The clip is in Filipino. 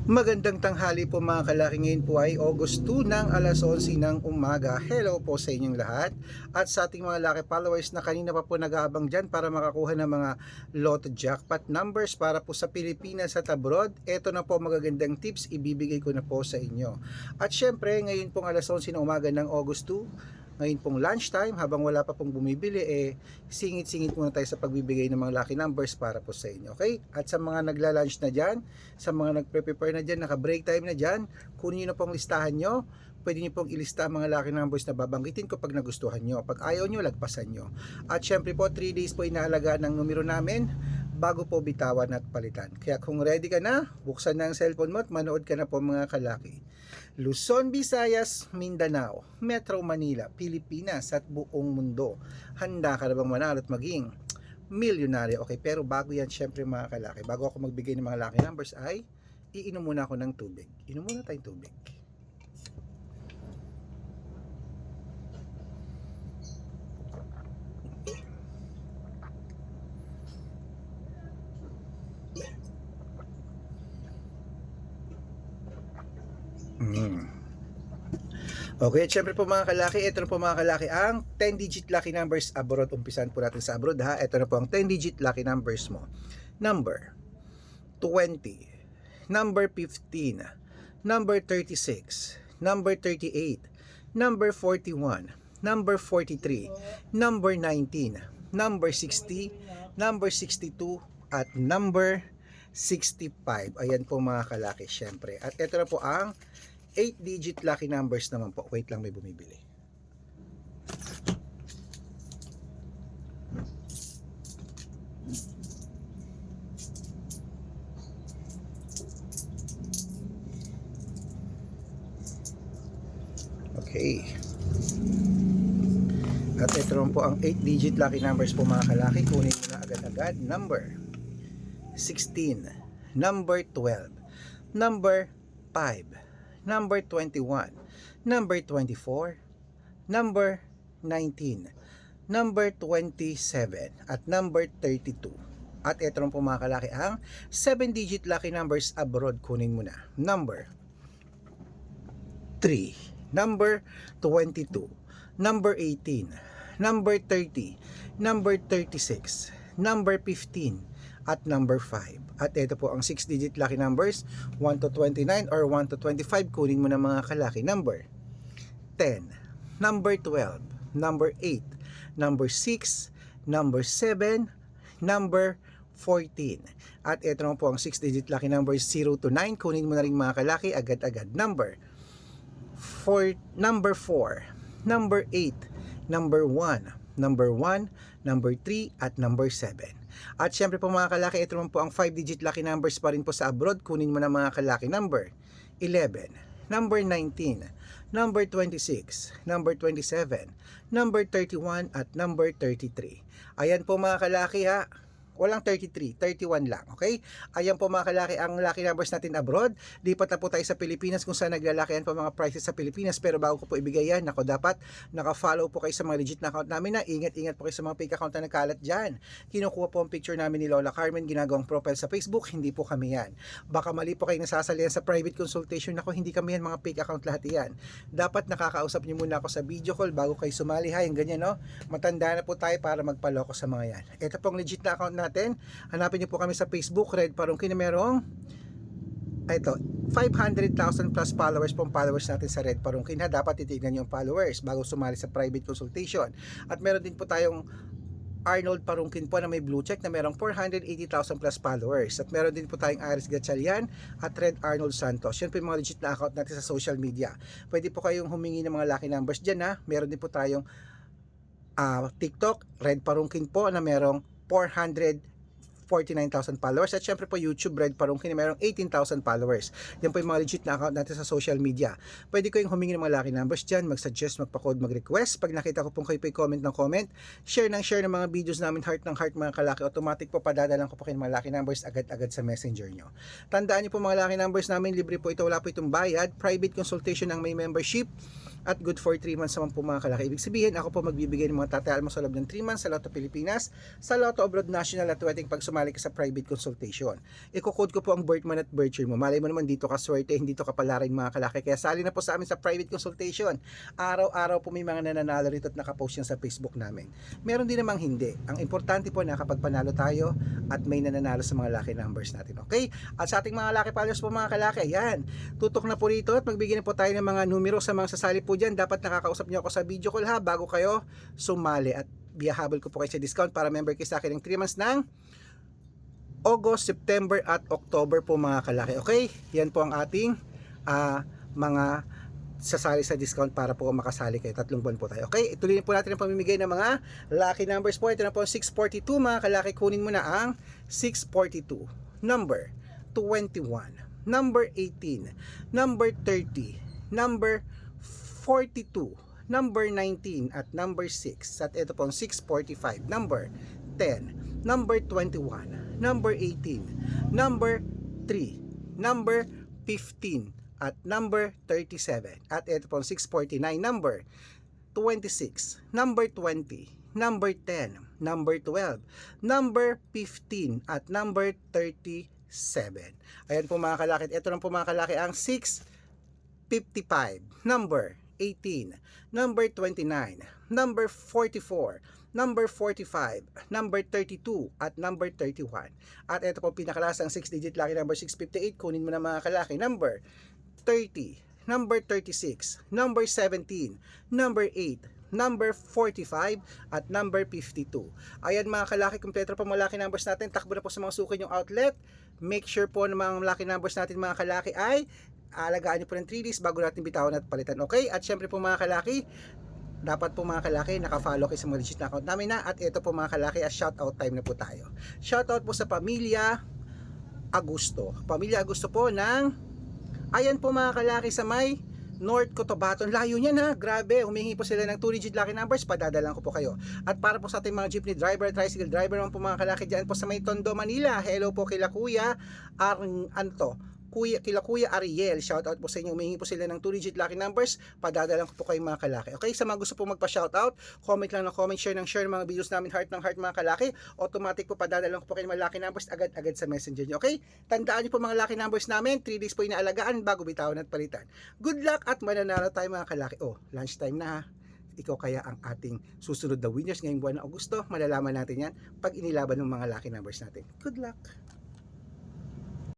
Magandang tanghali po mga kalaki, ngayon po ay August 2 ng alas 11 ng umaga. Hello po sa inyong lahat at sa ating mga laki followers na kanina pa po nag-aabang dyan para makakuha ng mga Lotto Jackpot numbers para po sa Pilipinas at abroad. Ito na po magagandang tips, ibibigay ko na po sa inyo. At syempre ngayon pong alas 11 ng umaga ng August 2, ngayon pong lunchtime, habang wala pa pong bumibili, singit-singit muna tayo sa pagbibigay ng mga lucky numbers para po sa inyo, okay? At sa mga nagla-lunch na dyan, sa mga nagpe-prepare na dyan, naka-break time na dyan, kunin nyo na pong listahan nyo, pwede nyo pong ilista ang mga lucky numbers na babanggitin ko pag nagustuhan nyo. Pag ayaw nyo, lagpasan nyo. At syempre po, 3 days po inaalagaan ng numero namin bago po bitawan at palitan. Kaya kung ready ka na, buksan na ang cellphone mo at manood ka na po mga kalaki. Luzon, Visayas, Mindanao, Metro Manila, Pilipinas at buong mundo. Handa ka na bang manalo at maging milyonaryo? Okay, pero bago yan, syempre mga kalaki, bago ako magbigay ng mga lucky numbers ay iinom muna ako ng tubig. Inom muna tayong tubig. Okay, syempre po mga kalaki, ito na po mga kalaki ang 10-digit lucky numbers abroad. Umpisan po natin sa abroad ha. Ito na po ang 10-digit lucky numbers mo. Number 20, number 15, number 36, number 38, number 41, number 43, number 19, number 60, number 62, at number 65. Ayan po mga kalaki syempre. At ito na po ang 8-digit lucky numbers naman po. Wait lang, may bumibili. Okay. At ito naman po ang 8-digit lucky numbers po mga kalaki. Kunin mo na agad-agad. Number 16, number 12, number 5, number 21, number 24, number 19, number 27, at number 32. At ito rin po mga kalaki ang 7-digit lucky numbers abroad. Kunin mo na. Number 3, number 22, number 18, number 30, number 36, number 15, at number 5. At ito po ang 6-digit lucky numbers 1 to 29 or 1 to 25. Kunin mo na mga kalaki. Number 10, number 12, number 8, number 6, number 7, number 14. At ito naman po ang 6-digit lucky numbers 0 to 9. Kunin mo na rin mga kalaki agad-agad. Number 4, number 8, number 1, number 1, number 3, at number 7. At syempre po mga kalaki, ito naman po ang 5-digit lucky numbers pa rin po sa abroad. Kunin mo na mga kalaki. Number 11, number 19, number 26, number 27, number 31, at number 33. Ayan po mga kalaki ha. Walang 33, 31 lang, okay? Ayan po mga kalaki ang lucky numbers natin abroad. Lipat na po tayo sa Pilipinas kung saan naglalakihan po mga prices sa Pilipinas. Pero bago ko po ibigay yan, nako dapat naka-follow po kayo sa mga legit na account namin na. Ingat-ingat po kayo sa mga fake account na nagkalat dyan. Kinukuha po ang picture namin ni Lola Carmen, ginagawang profile sa Facebook, hindi po kami yan. Baka mali po kayo nasasalihan sa private consultation. Nako, hindi kami yan, mga fake account lahat yan. Dapat nakakausap niyo muna ako sa video call bago kayo sumali ha, yung ganyan no. Matanda na po tayo para magpaloko sa mga yan. Ito pong legit na account natin. Hanapin niyo po kami sa Facebook, Red Parungkin, na merong ito, 500,000 plus followers pong followers natin sa Red Parungkin ha. Dapat titignan niyo yung followers bago sumali sa private consultation. At meron din po tayong Arnold Parungkin po na may blue check na merong 480,000 plus followers. At meron din po tayong Aris Gatchalian at Red Arnold Santos. Yan po yung mga legit na account natin sa social media. Pwede po kayong humingi ng mga lucky numbers dyan ha. Meron din po tayong TikTok, Red Parungkin po na merong 449,000 followers. At syempre po YouTube, Red Parungkin, na mayroong 18,000 followers. Yan po yung mga legit na account natin sa social media. Pwede ko yung humingi ng mga lucky numbers dyan, mag-suggest, magpa-code, mag-request. Pag nakita ko pong kayo po comment ng comment, share ng mga videos namin, heart ng heart mga kalaki, automatic po padadalan ko po kayo ng mga lucky numbers agad-agad sa messenger nyo. Tandaan nyo po mga lucky numbers namin, libre po ito, wala po itong bayad. Private consultation ang may membership. At good for 3 months naman po mga kalaki. Ibig sabihin, ako po magbibigay ng mga tatayal mo sa loob ng 3 months sa Lotto Pilipinas, sa Lotto Abroad National, at wedding pag sumali ka sa private consultation. Iko-code ko po ang birth month at birth year mo. Malay mo naman dito ka swerte, hindi to kapalarin mga kalaki. Kaya sali na po sa amin sa private consultation. Araw-araw po may mga nananalo rito at nakapost yan sa Facebook namin. Meron din namang hindi. Ang importante po na kapag panalo tayo at may nananalo sa mga lucky numbers natin. Okay? At sa ating mga lucky followers po mga kalaki, yan. Tutok na po rito at magbigay na po tayo ng mga numero sa mga sasali po dyan. Dapat nakakausap nyo ako sa video call ha, bago kayo sumali. At biyahabol ko po kayo sa discount para member kayo sa akin ng 3 months ng August, September at October po mga kalaki. Okay? Yan po ang ating mga sasali sa discount para po makasali kayo. 3 buwan po tayo. Okay? Ituloy po natin ang pamimigay ng mga lucky numbers po. Ito na po 642 mga kalaki. Kunin mo na ang 642. Number 21. Number 18. Number 30. Number 42. Number 19 at number 6 at ito po ang 645, number 10, number 21, number 18, number 3, number 15 at number 37 at ito po ang 649, number 26, number 20, number 10, number 12, number 15 at number 37. Ayan po mga kalaki, ito lang po mga kalaki ang 655, number 18, number 29, number 44, number 45, number 32, at number 31. At ito po pinakalasang 6-digit lucky number 658. Kunin mo na mga kalaki. Number 30, number 36, number 17, number 8, number 45, at number 52. Ayan mga kalaki, kompleto po mga lucky numbers natin. Takbo na po sa mga suki yung outlet. Make sure po na mga lucky numbers natin mga kalaki ay alagaan nyo po ng 3 days bago natin bitawan at palitan. Okay? At syempre po mga kalaki, dapat po mga kalaki naka-follow kayo sa mga legit na account namin na. At ito po mga kalaki, shoutout time na po tayo. Shoutout po sa Pamilya Agusto. Pamilya Agusto po ng, ayan po mga kalaki sa may North Cotabato. Layo niyan ha, grabe. Humingi po sila ng 2-digit lucky numbers, padadalan ko po kayo. At para po sa ating mga jeepney driver, tricycle driver naman po mga kalaki dyan po sa may Tondo, Manila. Hello po kila Kuya Kuya Ariel, shoutout po sa inyo. Humingi po sila ng 2-digit lucky numbers, padadalan ko po kayo mga kalaki. Okay, sa mga gusto po magpa-shoutout, comment lang ng comment, share ng mga videos namin, heart ng heart mga kalaki. Automatic po padadalan ko po kayo mga lucky numbers agad-agad sa messenger nyo. Okay, tandaan nyo po mga lucky numbers namin, 3 days po inaalagaan bago bitawan at palitan. Good luck at mananalo tayo mga kalaki. Oh, lunchtime na ha. Ikaw kaya ang ating susunod na winners ngayong buwan ng Agosto. Malalaman natin yan pag inilaban ng mga lucky numbers natin. Good luck!